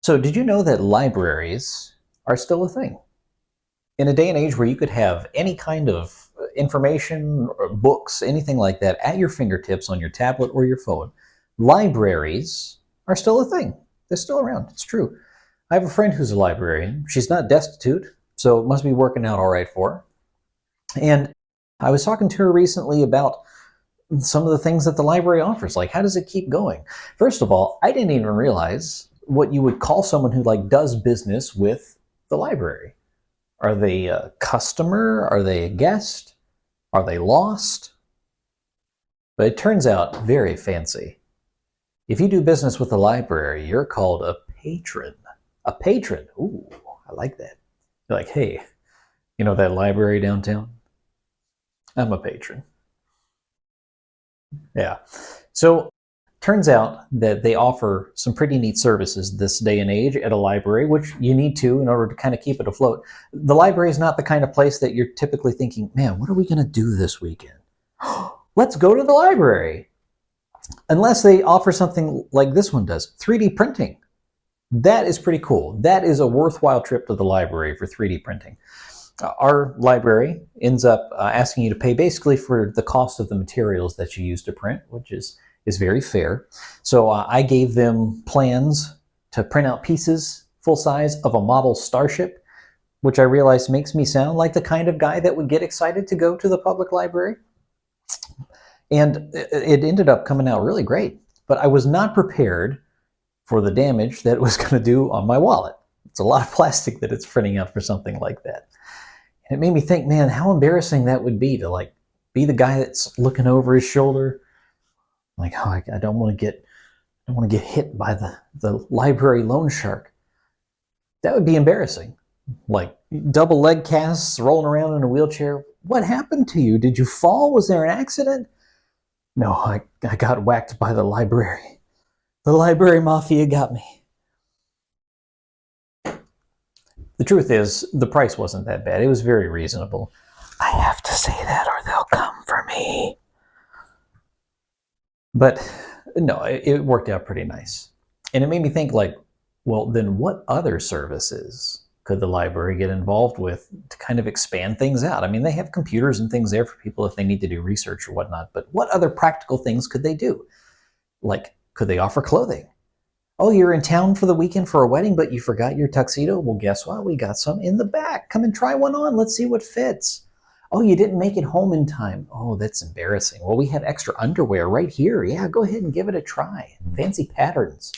So, did you know that libraries are still a thing? In a day and age where you could have any kind of information, or books, anything like that at your fingertips on your tablet or your phone, libraries are still a thing. They're still around. It's true. I have a friend who's a librarian. She's not destitute, so it must be working out all right for her. And I was talking to her recently about some of the things that the library offers. Like, how does it keep going? First of all, I didn't even realize what you would call someone who does business with the library. Are they a customer? Are they a guest? Are they lost? But it turns out very fancy. If you do business with the library, you're called a patron. A patron. Ooh, I like that. You're like, hey, you know that library downtown? I'm a patron. Yeah. So turns out that they offer some pretty neat services this day and age at a library, which you need to in order to kind of keep it afloat. The library is not the kind of place that you're typically thinking, man, what are we going to do this weekend? Let's go to the library. Unless they offer something like this one does, 3D printing. That is pretty cool. That is a worthwhile trip to the library for 3D printing. Our library ends up asking you to pay basically for the cost of the materials that you use to print, which is very fair. So I gave them plans to print out pieces full size of a model starship, which I realized makes me sound like the kind of guy that would get excited to go to the public library. And it ended up coming out really great. But I was not prepared for the damage that it was going to do on my wallet. It's a lot of plastic that it's printing out for something like that. And it made me think, man, how embarrassing that would be to be the guy that's looking over his shoulder. Like, oh, I don't want to get hit by the library loan shark. That would be embarrassing. Like double leg casts, rolling around in a wheelchair. What happened to you? Did you fall? Was there an accident? No, I got whacked by the library. The library mafia got me. The truth is, the price wasn't that bad. It was very reasonable. I have to say that or they'll come for me. But no, it worked out pretty nice. And it made me think well, then what other services could the library get involved with to kind of expand things out? I mean, they have computers and things there for people if they need to do research or whatnot, but what other practical things could they do? Could they offer clothing? Oh, you're in town for the weekend for a wedding, but you forgot your tuxedo? Well, guess what? We got some in the back. Come and try one on. Let's see what fits. Oh, you didn't make it home in time. Oh, that's embarrassing. Well, we have extra underwear right here. Yeah, go ahead and give it a try. Fancy patterns.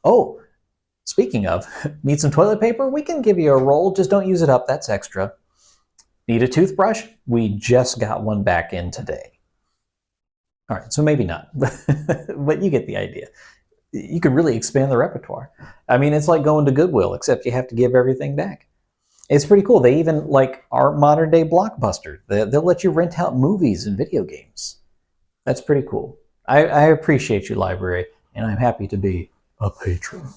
Oh, speaking of, need some toilet paper? We can give you a roll. Just don't use it up. That's extra. Need a toothbrush? We just got one back in today. All right, so maybe not, but you get the idea. You could really expand the repertoire. I mean, it's like going to Goodwill, except you have to give everything back. It's pretty cool. They even our modern day Blockbuster. They'll let you rent out movies and video games. That's pretty cool. I appreciate you, library, and I'm happy to be a patron.